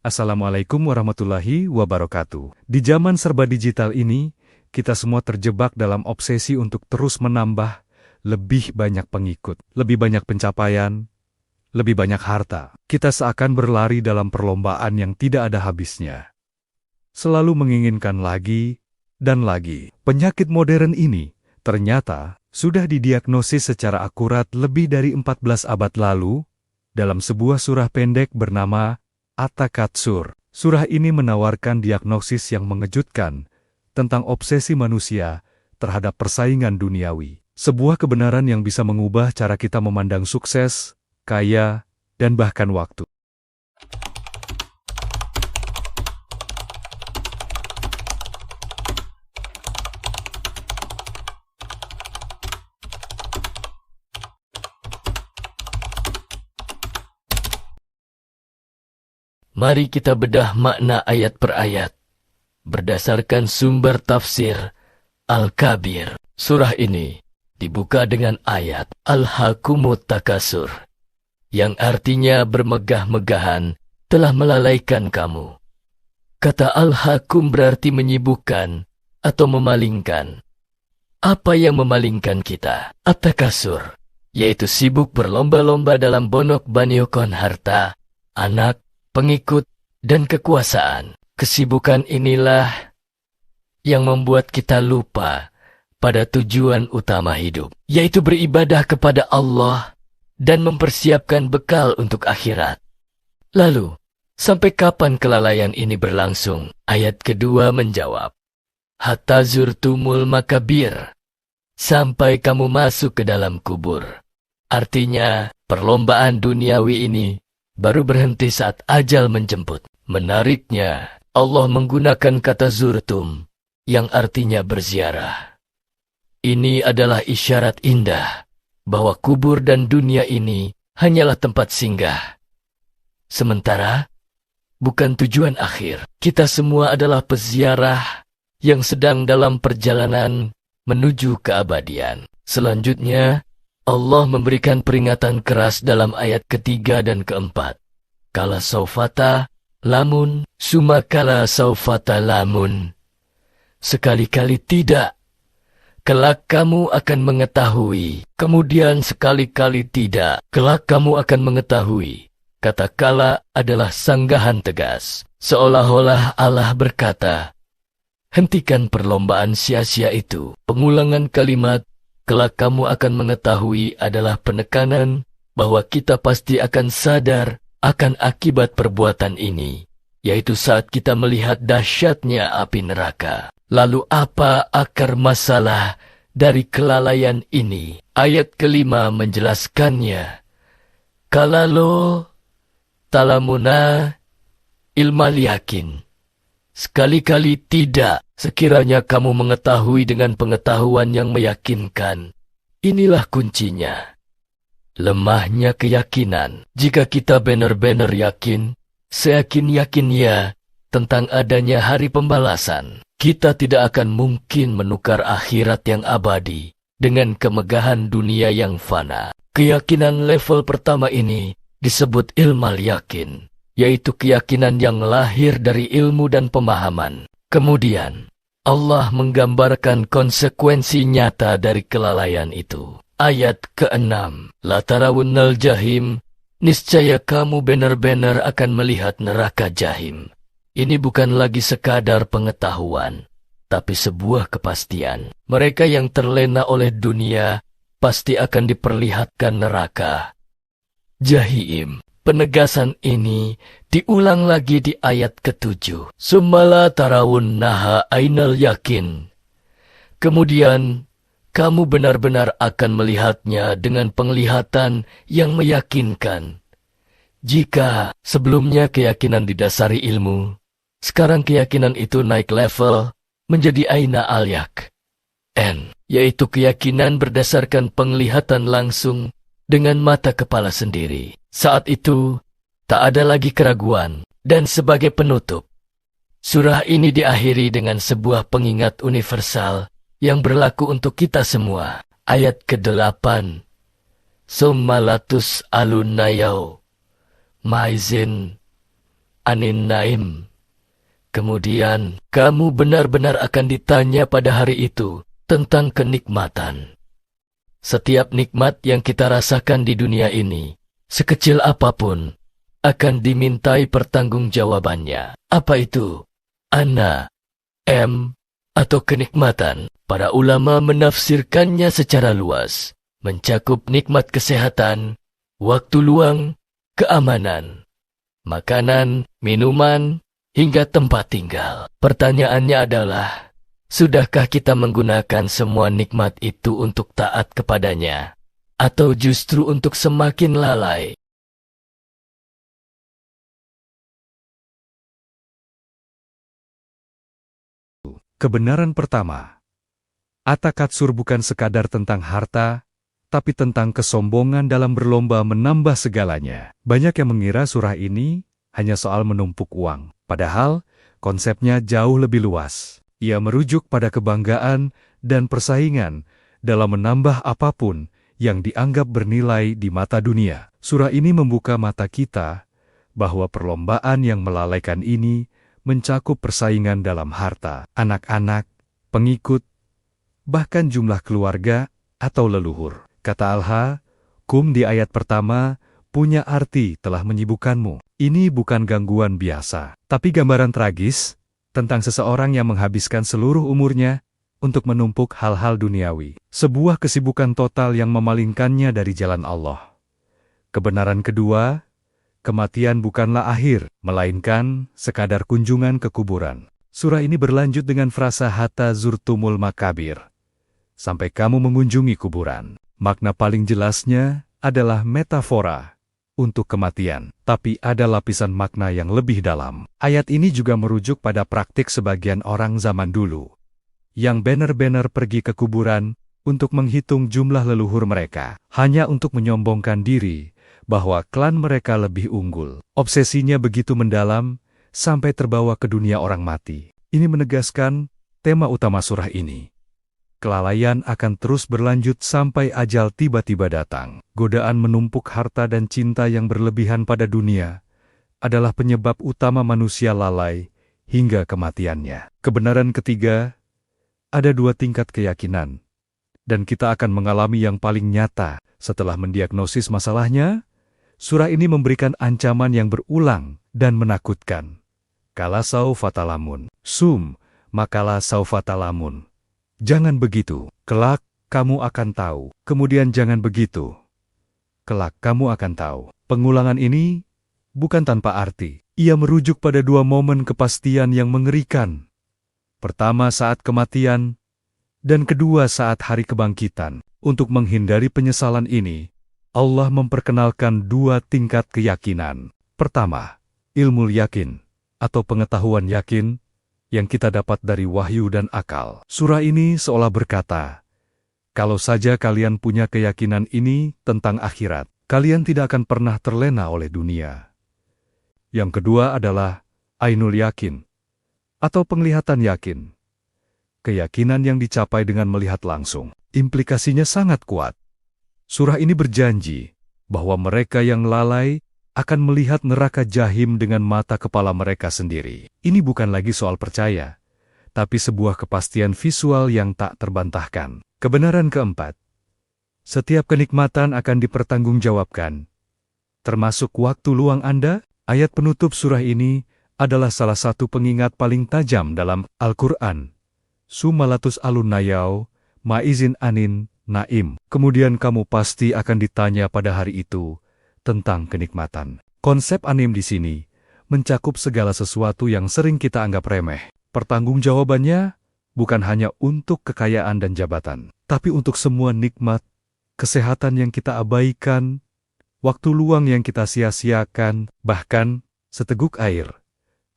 Assalamualaikum warahmatullahi wabarakatuh. Di zaman serba digital ini, kita semua terjebak dalam obsesi untuk terus menambah lebih banyak pengikut, lebih banyak pencapaian, lebih banyak harta. Kita seakan berlari dalam perlombaan yang tidak ada habisnya. Selalu menginginkan lagi dan lagi. Penyakit modern ini ternyata sudah didiagnosis secara akurat lebih dari 14 abad lalu dalam sebuah surah pendek bernama At-Takatsur. Surah ini menawarkan diagnosis yang mengejutkan tentang obsesi manusia terhadap persaingan duniawi. Sebuah kebenaran yang bisa mengubah cara kita memandang sukses, kaya, dan bahkan waktu. Mari kita bedah makna ayat per ayat, berdasarkan sumber tafsir Al-Kabir. Surah ini dibuka dengan ayat Al-Hakumut Takasur, yang artinya bermegah-megahan telah melalaikan kamu. Kata Al-Hakum berarti menyibukkan atau memalingkan. Apa yang memalingkan kita? At-Takasur, yaitu sibuk berlomba-lomba dalam bonok-baniokon harta, anak, pengikut, dan kekuasaan. Kesibukan inilah yang membuat kita lupa pada tujuan utama hidup, yaitu beribadah kepada Allah dan mempersiapkan bekal untuk akhirat. Lalu, sampai kapan kelalaian ini berlangsung? Ayat kedua menjawab, Hatta zurtumul makabir, sampai kamu masuk ke dalam kubur. Artinya, perlombaan duniawi ini baru berhenti saat ajal menjemput. Menariknya, Allah menggunakan kata zurtum, yang artinya berziarah. Ini adalah isyarat indah, bahwa kubur dan dunia ini hanyalah tempat singgah. Sementara, bukan tujuan akhir. Kita semua adalah peziarah yang sedang dalam perjalanan menuju keabadian. Selanjutnya, Allah memberikan peringatan keras dalam ayat ketiga dan keempat. Kala saufata lamun, sumakala saufata lamun. Sekali-kali tidak, kelak kamu akan mengetahui. Kemudian sekali-kali tidak, kelak kamu akan mengetahui. Kata kala adalah sanggahan tegas. Seolah-olah Allah berkata, hentikan perlombaan sia-sia itu. Pengulangan kalimat kelak kamu akan mengetahui adalah penekanan bahwa kita pasti akan sadar akan akibat perbuatan ini, yaitu saat kita melihat dahsyatnya api neraka. Lalu apa akar masalah dari kelalaian ini? Ayat kelima menjelaskannya. Kalalo talamuna ilmal yakin. Sekali-kali tidak, sekiranya kamu mengetahui dengan pengetahuan yang meyakinkan. Inilah kuncinya. Lemahnya keyakinan. Jika kita benar-benar yakin, seyakin-yakinnya tentang adanya hari pembalasan, kita tidak akan mungkin menukar akhirat yang abadi dengan kemegahan dunia yang fana. Keyakinan level pertama ini disebut ilmal yakin, yaitu keyakinan yang lahir dari ilmu dan pemahaman. Kemudian, Allah menggambarkan konsekuensi nyata dari kelalaian itu. Ayat ke-6, La tarawunnal jahim, niscaya kamu benar-benar akan melihat neraka jahim. Ini bukan lagi sekadar pengetahuan, tapi sebuah kepastian. Mereka yang terlena oleh dunia pasti akan diperlihatkan neraka jahim. Penegasan ini diulang lagi di ayat ke-7. Summala tarawun naha ainal yakin. Kemudian, kamu benar-benar akan melihatnya dengan penglihatan yang meyakinkan. Jika sebelumnya keyakinan didasari ilmu, sekarang keyakinan itu naik level menjadi aina al-yak. Yaitu keyakinan berdasarkan penglihatan langsung dengan mata kepala sendiri. Saat itu, tak ada lagi keraguan. Dan sebagai penutup, surah ini diakhiri dengan sebuah pengingat universal yang berlaku untuk kita semua. Ayat ke-8. Summalatus alun nayau. Maizin anin naim. Kemudian, kamu benar-benar akan ditanya pada hari itu tentang kenikmatan. Setiap nikmat yang kita rasakan di dunia ini, sekecil apapun, akan dimintai pertanggungjawabannya. Apa itu? Ana, atau kenikmatan. Para ulama menafsirkannya secara luas, mencakup nikmat kesehatan, waktu luang, keamanan, makanan, minuman, hingga tempat tinggal. Pertanyaannya adalah, sudahkah kita menggunakan semua nikmat itu untuk taat kepadanya? Atau justru untuk semakin lalai? Kebenaran pertama, At-Takatsur bukan sekadar tentang harta, tapi tentang kesombongan dalam berlomba menambah segalanya. Banyak yang mengira surah ini hanya soal menumpuk uang. Padahal, konsepnya jauh lebih luas. Ia merujuk pada kebanggaan dan persaingan dalam menambah apapun yang dianggap bernilai di mata dunia. Surah ini membuka mata kita bahwa perlombaan yang melalaikan ini mencakup persaingan dalam harta, anak-anak, pengikut, bahkan jumlah keluarga atau leluhur. Kata Al-Kum di ayat pertama punya arti telah menyibukkanmu. Ini bukan gangguan biasa, tapi gambaran tragis tentang seseorang yang menghabiskan seluruh umurnya untuk menumpuk hal-hal duniawi. Sebuah kesibukan total yang memalingkannya dari jalan Allah. Kebenaran kedua, kematian bukanlah akhir, melainkan sekadar kunjungan ke kuburan. Surah ini berlanjut dengan frasa hatta zurtumul makabir, sampai kamu mengunjungi kuburan. Makna paling jelasnya adalah metafora untuk kematian, tapi ada lapisan makna yang lebih dalam. Ayat ini juga merujuk pada praktik sebagian orang zaman dulu, yang benar-benar pergi ke kuburan untuk menghitung jumlah leluhur mereka, hanya untuk menyombongkan diri bahwa klan mereka lebih unggul. Obsesinya begitu mendalam, sampai terbawa ke dunia orang mati. Ini menegaskan tema utama surah ini. Kelalaian akan terus berlanjut sampai ajal tiba-tiba datang. Godaan menumpuk harta dan cinta yang berlebihan pada dunia adalah penyebab utama manusia lalai hingga kematiannya. Kebenaran ketiga, ada dua tingkat keyakinan, dan kita akan mengalami yang paling nyata setelah mendiagnosis masalahnya. Surah ini memberikan ancaman yang berulang dan menakutkan. Kala saufa ta'lamun. Makalah saufa ta'lamun. Jangan begitu, kelak kamu akan tahu. Kemudian jangan begitu, kelak kamu akan tahu. Pengulangan ini bukan tanpa arti. Ia merujuk pada dua momen kepastian yang mengerikan. Pertama saat kematian, dan kedua saat hari kebangkitan. Untuk menghindari penyesalan ini, Allah memperkenalkan dua tingkat keyakinan. Pertama, ilmu yakin, atau pengetahuan yakin, yang kita dapat dari wahyu dan akal. Surah ini seolah berkata, kalau saja kalian punya keyakinan ini tentang akhirat, kalian tidak akan pernah terlena oleh dunia. Yang kedua adalah ainul yakin, atau penglihatan yakin. Keyakinan yang dicapai dengan melihat langsung. Implikasinya sangat kuat. Surah ini berjanji bahwa mereka yang lalai akan melihat neraka jahim dengan mata kepala mereka sendiri. Ini bukan lagi soal percaya, tapi sebuah kepastian visual yang tak terbantahkan. Kebenaran keempat, setiap kenikmatan akan dipertanggungjawabkan, termasuk waktu luang Anda. Ayat penutup surah ini adalah salah satu pengingat paling tajam dalam Al-Quran. Sumalatus alun nayau, ma'izin anin, naim. Kemudian kamu pasti akan ditanya pada hari itu tentang kenikmatan. Konsep anim di sini mencakup segala sesuatu yang sering kita anggap remeh. Pertanggungjawabannya bukan hanya untuk kekayaan dan jabatan, tapi untuk semua nikmat, kesehatan yang kita abaikan, waktu luang yang kita sia-siakan, bahkan seteguk air,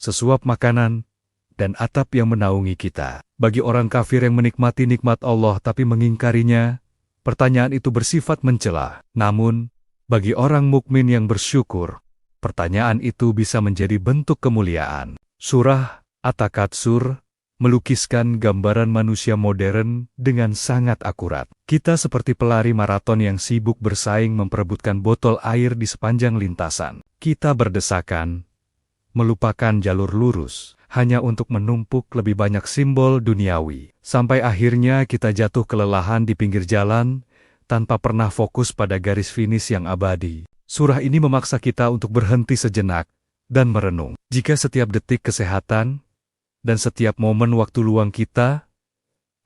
sesuap makanan, dan atap yang menaungi kita. Bagi orang kafir yang menikmati nikmat Allah tapi mengingkarinya, pertanyaan itu bersifat mencela. Namun, bagi orang mukmin yang bersyukur, pertanyaan itu bisa menjadi bentuk kemuliaan. Surah At-Takatsur melukiskan gambaran manusia modern dengan sangat akurat. Kita seperti pelari maraton yang sibuk bersaing memperebutkan botol air di sepanjang lintasan. Kita berdesakan, melupakan jalur lurus, hanya untuk menumpuk lebih banyak simbol duniawi. Sampai akhirnya kita jatuh kelelahan di pinggir jalan, tanpa pernah fokus pada garis finish yang abadi. Surah ini memaksa kita untuk berhenti sejenak dan merenung. Jika setiap detik kesehatan dan setiap momen waktu luang kita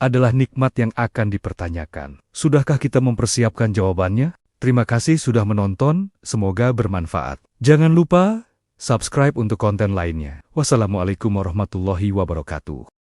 adalah nikmat yang akan dipertanyakan, sudahkah kita mempersiapkan jawabannya? Terima kasih sudah menonton, semoga bermanfaat. Jangan lupa subscribe untuk konten lainnya. Wassalamualaikum warahmatullahi wabarakatuh.